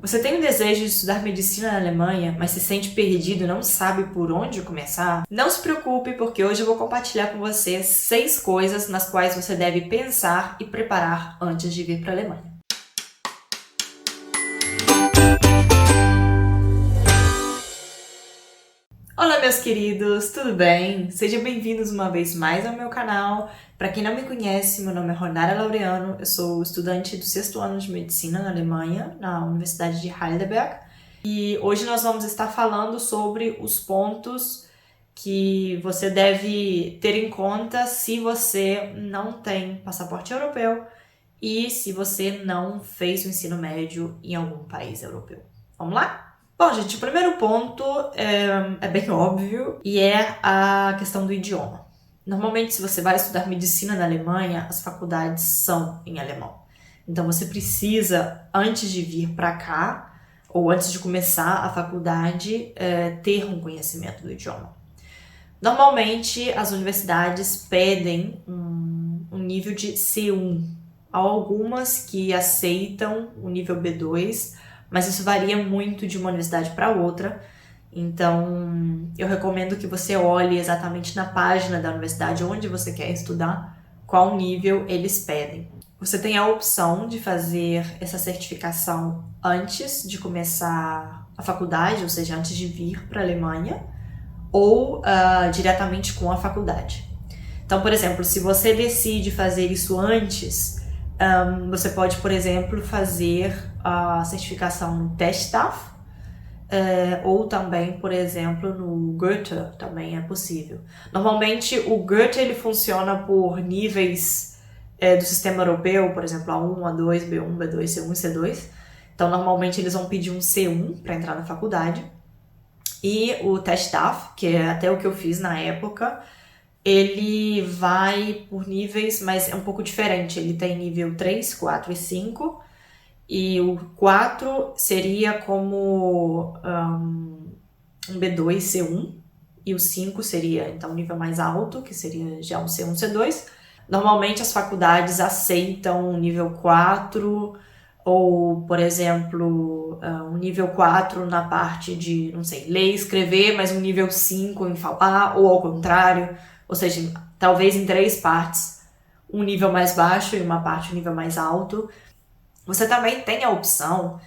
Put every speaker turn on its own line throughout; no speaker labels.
Você tem o desejo de estudar medicina na Alemanha, mas se sente perdido e não sabe por onde começar? Não se preocupe, porque hoje eu vou compartilhar com você 6 coisas nas quais você deve pensar e preparar antes de vir para a Alemanha. Olá, meus queridos, tudo bem? Sejam bem-vindos uma vez mais ao meu canal. Para quem não me conhece, meu nome é Ronara Laureano, eu sou estudante do 6º ano de Medicina na Alemanha, na Universidade de Heidelberg. E hoje nós vamos estar falando sobre os pontos que você deve ter em conta se você não tem passaporte europeu e se você não fez o ensino médio em algum país europeu. Vamos lá? Bom, gente, o primeiro ponto é bem óbvio e é a questão do idioma. Normalmente, se você vai estudar medicina na Alemanha, as faculdades são em alemão. Então, você precisa, antes de vir para cá, ou antes de começar a faculdade, ter um conhecimento do idioma. Normalmente, as universidades pedem um nível de C1. Há algumas que aceitam o nível B2, mas isso varia muito de uma universidade para outra. Então, eu recomendo que você olhe exatamente na página da universidade onde você quer estudar, qual nível eles pedem. Você tem a opção de fazer essa certificação antes de começar a faculdade, ou seja, antes de vir para a Alemanha, ou diretamente com a faculdade. Então, por exemplo, se você decide fazer isso antes, você pode, por exemplo, fazer a certificação no TestDaF, ou também, por exemplo, no Goethe, também é possível. Normalmente, o Goethe ele funciona por níveis do sistema europeu, por exemplo, A1, A2, B1, B2, C1 e C2. Então, normalmente, eles vão pedir um C1 para entrar na faculdade. E o TestDaF, que é até o que eu fiz na época, ele vai por níveis, mas é um pouco diferente. Ele tem nível 3, 4 e 5. E o 4 seria como um B2, C1. E o 5 seria, então, um nível mais alto, que seria já um C1, C2. Normalmente, as faculdades aceitam um nível 4 ou, por exemplo, um nível 4 na parte de, não sei, ler e escrever, mas um nível 5 em falar, ou ao contrário. Ou seja, talvez em 3 partes, um nível mais baixo e uma parte um nível mais alto. Você também tem a opção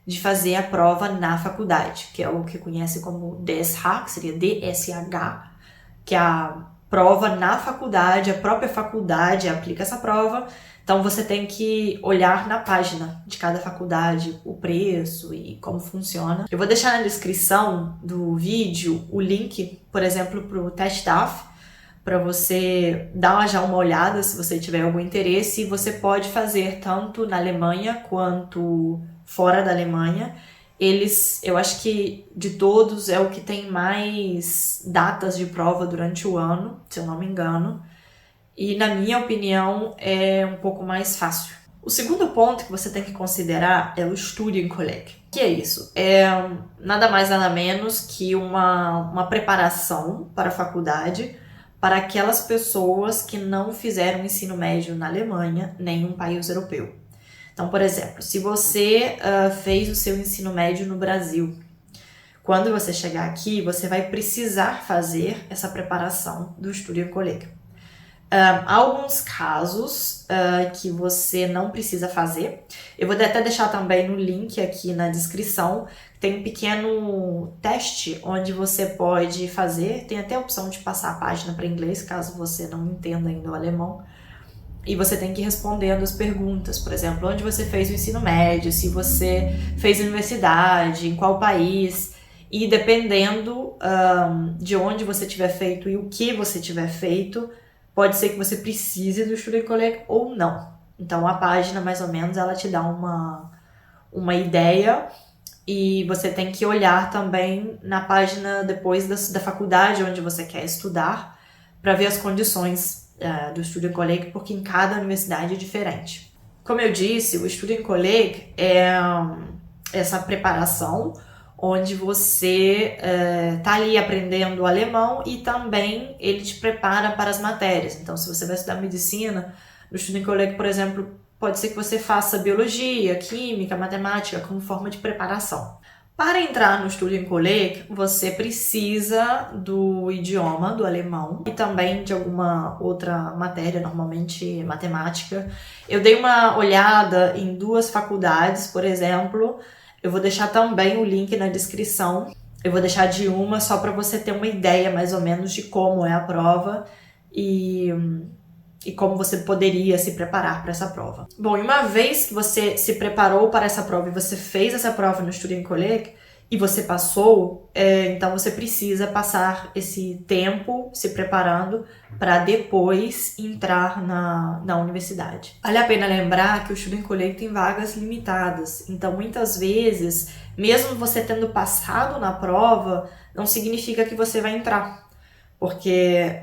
de fazer a prova na faculdade, que é o que conhece como DSH, que seria DSH, que é a prova na faculdade, a própria faculdade aplica essa prova. Então você tem que olhar na página de cada faculdade o preço e como funciona. Eu vou deixar na descrição do vídeo o link, por exemplo, para o TestDaF, para você dar já uma olhada se você tiver algum interesse. E você pode fazer tanto na Alemanha quanto fora da Alemanha. Eu acho que de todos é o que tem mais datas de prova durante o ano, se eu não me engano. E na minha opinião é um pouco mais fácil. O segundo ponto que você tem que considerar é o Studienkolleg. O que é isso? É nada mais nada menos que uma preparação para a faculdade para aquelas pessoas que não fizeram ensino médio na Alemanha, nem em um país europeu. Então, por exemplo, se você fez o seu ensino médio no Brasil, quando você chegar aqui, você vai precisar fazer essa preparação do Studienkolleg. Há alguns casos que você não precisa fazer. Eu vou até deixar também no link aqui na descrição. Tem um pequeno teste onde você pode fazer. Tem até a opção de passar a página para inglês, caso você não entenda ainda o alemão. E você tem que ir respondendo as perguntas. Por exemplo, onde você fez o ensino médio, se você fez universidade, em qual país. E dependendo de onde você tiver feito e o que você tiver feito, pode ser que você precise do Studienkolleg ou não. Então, a página, mais ou menos, ela te dá uma ideia e você tem que olhar também na página depois da faculdade onde você quer estudar para ver as condições do Studienkolleg, porque em cada universidade é diferente. Como eu disse, o Studienkolleg é essa preparação onde você está ali aprendendo alemão e também ele te prepara para as matérias. Então, se você vai estudar medicina, no Studienkolleg, por exemplo, pode ser que você faça biologia, química, matemática como forma de preparação. Para entrar no Studienkolleg, você precisa do idioma, do alemão, e também de alguma outra matéria, normalmente matemática. Eu dei uma olhada em 2 faculdades, por exemplo. Eu vou deixar também o link na descrição. Eu vou deixar de uma só para você ter uma ideia mais ou menos de como é a prova e como você poderia se preparar para essa prova. Bom, e uma vez que você se preparou para essa prova e você fez essa prova no Studienkolleg e você passou, então você precisa passar esse tempo se preparando para depois entrar na universidade. Vale a pena lembrar que o Studienkolleg tem vagas limitadas, então muitas vezes, mesmo você tendo passado na prova, não significa que você vai entrar. Porque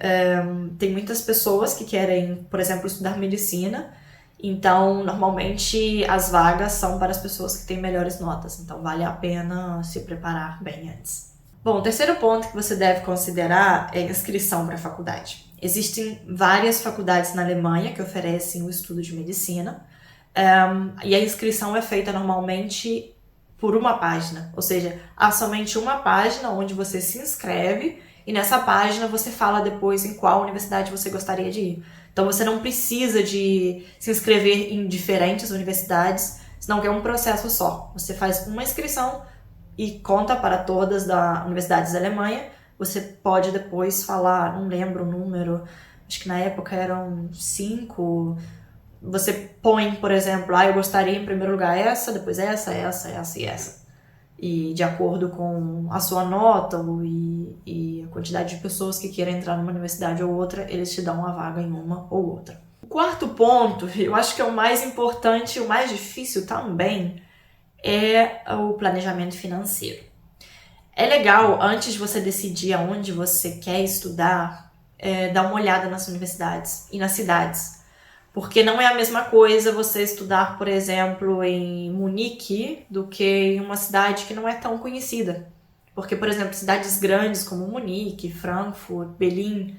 tem muitas pessoas que querem, por exemplo, estudar medicina, então normalmente as vagas são para as pessoas que têm melhores notas, então vale a pena se preparar bem antes. Bom, o terceiro ponto que você deve considerar é a inscrição para a faculdade. Existem várias faculdades na Alemanha que oferecem o estudo de medicina, e a inscrição é feita normalmente por uma página, ou seja, há somente uma página onde você se inscreve. E nessa página você fala depois em qual universidade você gostaria de ir. Então você não precisa de se inscrever em diferentes universidades, senão que é um processo só. Você faz uma inscrição e conta para todas as universidades da Alemanha. Você pode depois falar, não lembro o número, acho que na época eram 5. Você põe, por exemplo, eu gostaria em primeiro lugar essa, depois essa e essa. E de acordo com a sua nota e a quantidade de pessoas que queiram entrar numa universidade ou outra, eles te dão uma vaga em uma ou outra. O quarto ponto, eu acho que é o mais importante e o mais difícil também, é o planejamento financeiro. É legal, antes de você decidir aonde você quer estudar, dar uma olhada nas universidades e nas cidades. Porque não é a mesma coisa você estudar, por exemplo, em Munique do que em uma cidade que não é tão conhecida. Porque, por exemplo, cidades grandes como Munique, Frankfurt, Berlim,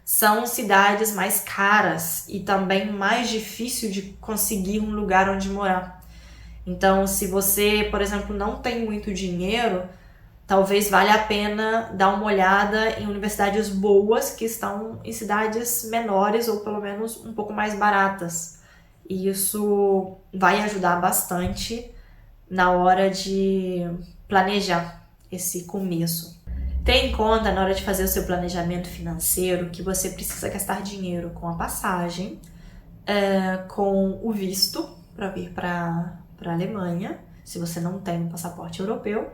são cidades mais caras e também mais difícil de conseguir um lugar onde morar. Então, se você, por exemplo, não tem muito dinheiro, talvez valha a pena dar uma olhada em universidades boas que estão em cidades menores ou pelo menos um pouco mais baratas. E isso vai ajudar bastante na hora de planejar esse começo. Tenha em conta na hora de fazer o seu planejamento financeiro que você precisa gastar dinheiro com a passagem, com o visto para vir para a Alemanha, se você não tem um passaporte europeu.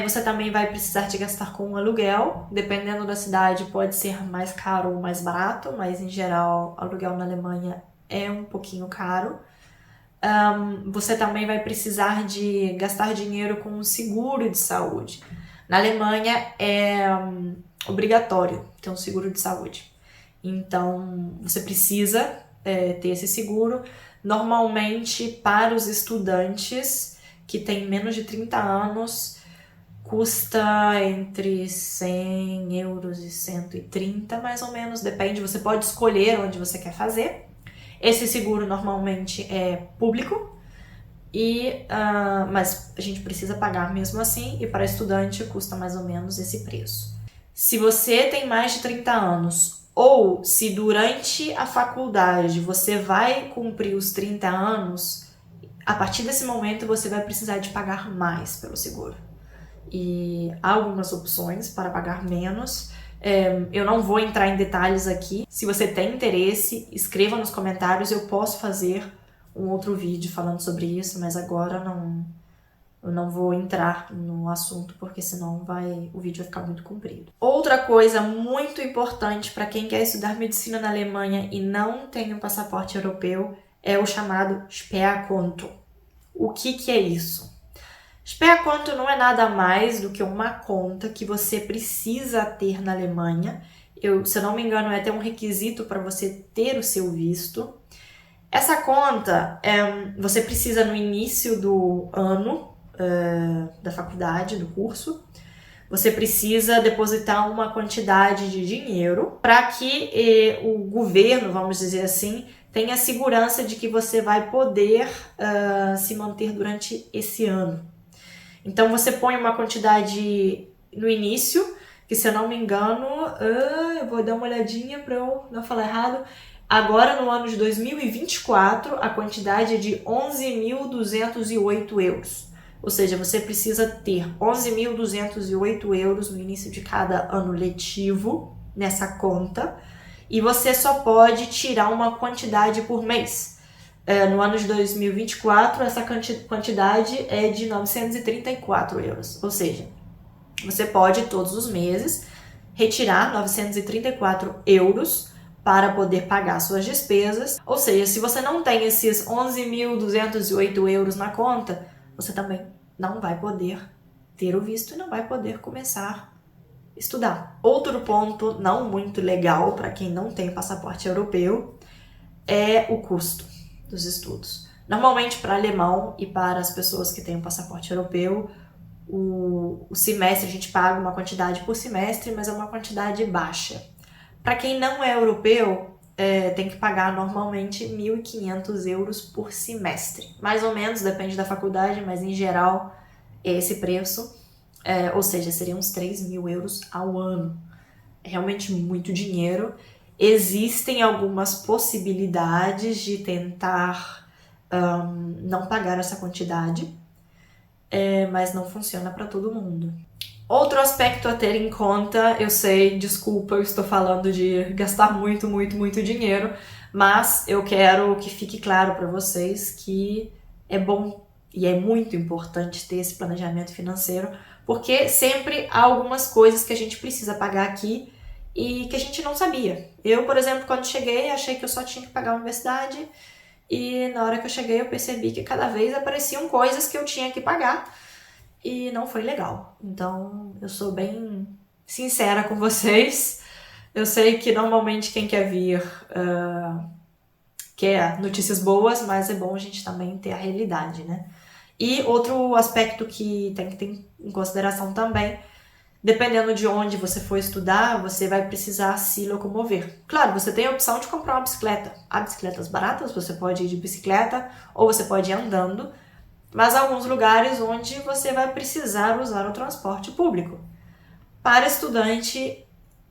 Você também vai precisar de gastar com um aluguel, dependendo da cidade pode ser mais caro ou mais barato, mas em geral aluguel na Alemanha é um pouquinho caro. Você também vai precisar de gastar dinheiro com um seguro de saúde. Na Alemanha é obrigatório ter um seguro de saúde, então você precisa ter esse seguro. Normalmente para os estudantes que têm menos de 30 anos, custa entre 100 euros e 130, mais ou menos, depende, você pode escolher onde você quer fazer. Esse seguro normalmente é público, mas a gente precisa pagar mesmo assim, e para estudante custa mais ou menos esse preço. Se você tem mais de 30 anos, ou se durante a faculdade você vai cumprir os 30 anos, a partir desse momento você vai precisar de pagar mais pelo seguro. E há algumas opções para pagar menos. Eu não vou entrar em detalhes aqui. Se você tem interesse, escreva nos comentários. Eu posso fazer um outro vídeo falando sobre isso, mas agora eu não vou entrar no assunto, porque senão o vídeo vai ficar muito comprido. Outra coisa muito importante para quem quer estudar medicina na Alemanha e não tem um passaporte europeu é o chamado Sperrkonto. O que é isso? Sperrkonto não é nada mais do que uma conta que você precisa ter na Alemanha. Se eu não me engano, é até um requisito para você ter o seu visto. Essa conta, você precisa no início do ano da faculdade, do curso, você precisa depositar uma quantidade de dinheiro para que o governo, vamos dizer assim, tenha segurança de que você vai poder se manter durante esse ano. Então você põe uma quantidade no início, que se eu não me engano, eu vou dar uma olhadinha para eu não falar errado. Agora no ano de 2024 a quantidade é de 11.208 euros. Ou seja, você precisa ter 11.208 euros no início de cada ano letivo nessa conta. E você só pode tirar uma quantidade por mês. No ano de 2024, essa quantidade é de 934 euros. Ou seja, você pode todos os meses retirar 934 euros para poder pagar suas despesas. Ou seja, se você não tem esses 11.208 euros na conta, você também não vai poder ter o visto e não vai poder começar estudar. Outro ponto não muito legal para quem não tem passaporte europeu é o custo dos estudos. Normalmente para alemão e para as pessoas que têm um passaporte europeu, o semestre a gente paga uma quantidade por semestre, mas é uma quantidade baixa. Para quem não é europeu, tem que pagar normalmente 1.500 euros por semestre. Mais ou menos, depende da faculdade, mas em geral é esse preço. Ou seja, seriam uns 3.000 euros ao ano. É realmente muito dinheiro. Existem algumas possibilidades de tentar não pagar essa quantidade, mas não funciona para todo mundo. Outro aspecto a ter em conta, eu sei, desculpa, eu estou falando de gastar muito, muito, muito dinheiro, mas eu quero que fique claro para vocês que é bom e é muito importante ter esse planejamento financeiro, porque sempre há algumas coisas que a gente precisa pagar aqui e que a gente não sabia. Eu, por exemplo, quando cheguei, achei que eu só tinha que pagar a universidade e na hora que eu cheguei eu percebi que cada vez apareciam coisas que eu tinha que pagar e não foi legal. Então, eu sou bem sincera com vocês. Eu sei que normalmente quem quer vir quer notícias boas, mas é bom a gente também ter a realidade, né? E outro aspecto que tem que ter em consideração também, dependendo de onde você for estudar, você vai precisar se locomover. Claro, você tem a opção de comprar uma bicicleta. Há bicicletas baratas, você pode ir de bicicleta ou você pode ir andando, mas há alguns lugares onde você vai precisar usar o transporte público. Para estudante,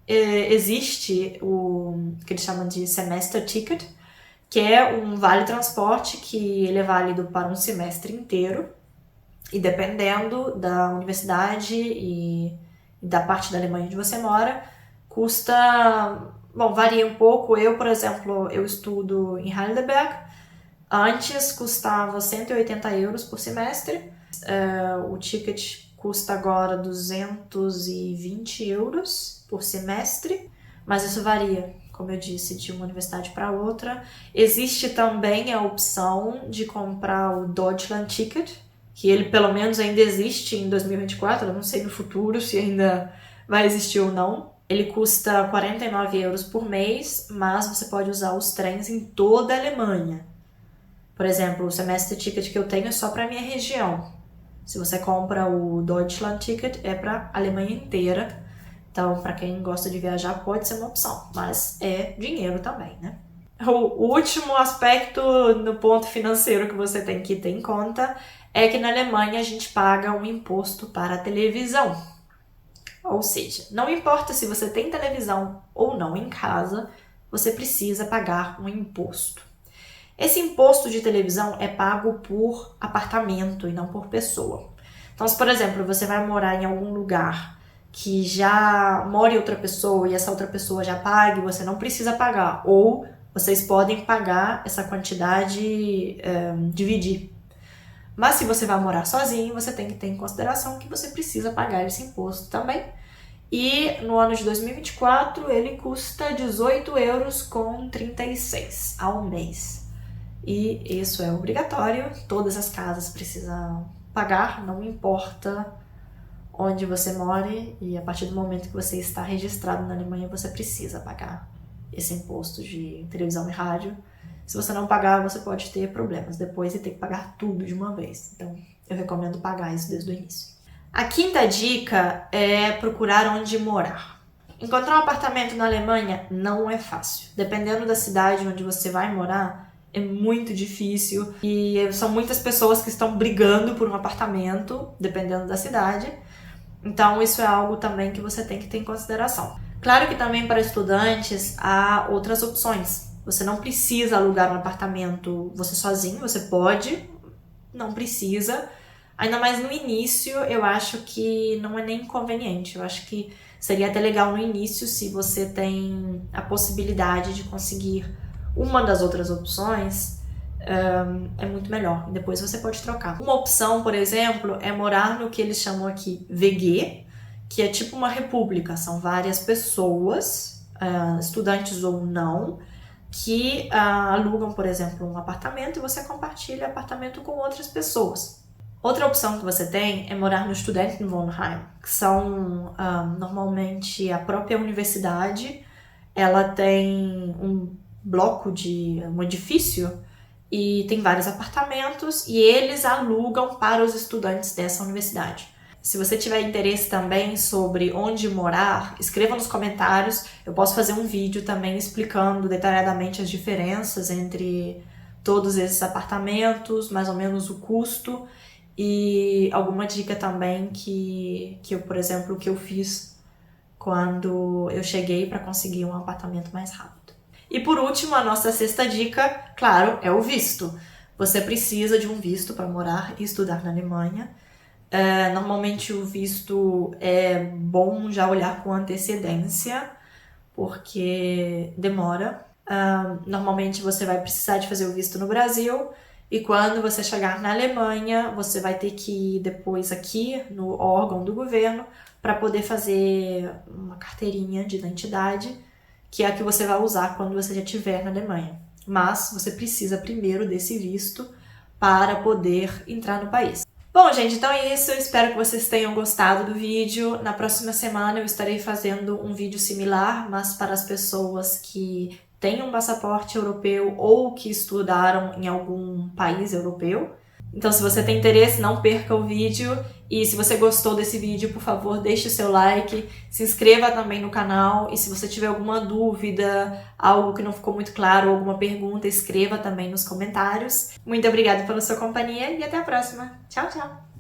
existe o que eles chamam de semester ticket, que é um vale-transporte que ele é válido para um semestre inteiro, e dependendo da universidade e da parte da Alemanha onde você mora, custa, varia um pouco. Eu, por exemplo, eu estudo em Heidelberg, antes custava 180 euros por semestre, o ticket custa agora 220 euros por semestre, mas isso varia, como eu disse, de uma universidade para outra. Existe também a opção de comprar o Deutschland Ticket, que ele pelo menos ainda existe em 2024, eu não sei no futuro se ainda vai existir ou não. Ele custa 49 euros por mês, mas você pode usar os trens em toda a Alemanha. Por exemplo, o semestre ticket que eu tenho é só para a minha região. Se você compra o Deutschland Ticket, é para a Alemanha inteira. Então, para quem gosta de viajar, pode ser uma opção, mas é dinheiro também, né? O último aspecto no ponto financeiro que você tem que ter em conta é que na Alemanha a gente paga um imposto para a televisão. Ou seja, não importa se você tem televisão ou não em casa, você precisa pagar um imposto. Esse imposto de televisão é pago por apartamento e não por pessoa. Então, se por exemplo, você vai morar em algum lugar que já mora outra pessoa e essa outra pessoa já paga, você não precisa pagar. Ou vocês podem pagar essa quantidade, dividir. Mas se você vai morar sozinho, você tem que ter em consideração que você precisa pagar esse imposto também. E no ano de 2024 ele custa 18,36 euros ao mês. E isso é obrigatório, todas as casas precisam pagar, não importa onde você more, e a partir do momento que você está registrado na Alemanha, você precisa pagar esse imposto de televisão e rádio. Se você não pagar, você pode ter problemas depois e ter que pagar tudo de uma vez. Então, eu recomendo pagar isso desde o início. A quinta dica é procurar onde morar. Encontrar um apartamento na Alemanha não é fácil. Dependendo da cidade onde você vai morar, é muito difícil e são muitas pessoas que estão brigando por um apartamento, dependendo da cidade. Então isso é algo também que você tem que ter em consideração. Claro que também para estudantes há outras opções. Você não precisa alugar um apartamento você sozinho, você pode, não precisa. Ainda mais no início, eu acho que não é nem conveniente. Eu acho que seria até legal no início se você tem a possibilidade de conseguir uma das outras opções, é muito melhor. Depois você pode trocar. Uma opção, por exemplo, é morar no que eles chamam aqui WG, que é tipo uma república. São várias pessoas, estudantes ou não, que alugam, por exemplo, um apartamento e você compartilha apartamento com outras pessoas. Outra opção que você tem é morar no Studentenwohnheim, que são normalmente a própria universidade. Ela tem um bloco de um edifício e tem vários apartamentos e eles alugam para os estudantes dessa universidade. Se você tiver interesse também sobre onde morar, escreva nos comentários. Eu posso fazer um vídeo também explicando detalhadamente as diferenças entre todos esses apartamentos, mais ou menos o custo e alguma dica também que eu, por exemplo, que eu fiz quando eu cheguei para conseguir um apartamento mais rápido. E por último, a nossa sexta dica, claro, é o visto. Você precisa de um visto para morar e estudar na Alemanha. Normalmente o visto é bom já olhar com antecedência, porque demora. Normalmente você vai precisar de fazer o visto no Brasil e quando você chegar na Alemanha, você vai ter que ir depois aqui no órgão do governo para poder fazer uma carteirinha de identidade, que é a que você vai usar quando você já estiver na Alemanha. Mas você precisa primeiro desse visto para poder entrar no país. Bom, gente, então é isso. Eu espero que vocês tenham gostado do vídeo. Na próxima semana eu estarei fazendo um vídeo similar, mas para as pessoas que têm um passaporte europeu ou que estudaram em algum país europeu. Então, se você tem interesse, não perca o vídeo. E se você gostou desse vídeo, por favor, deixe o seu like, se inscreva também no canal. E se você tiver alguma dúvida, algo que não ficou muito claro, alguma pergunta, escreva também nos comentários. Muito obrigada pela sua companhia e até a próxima. Tchau, tchau!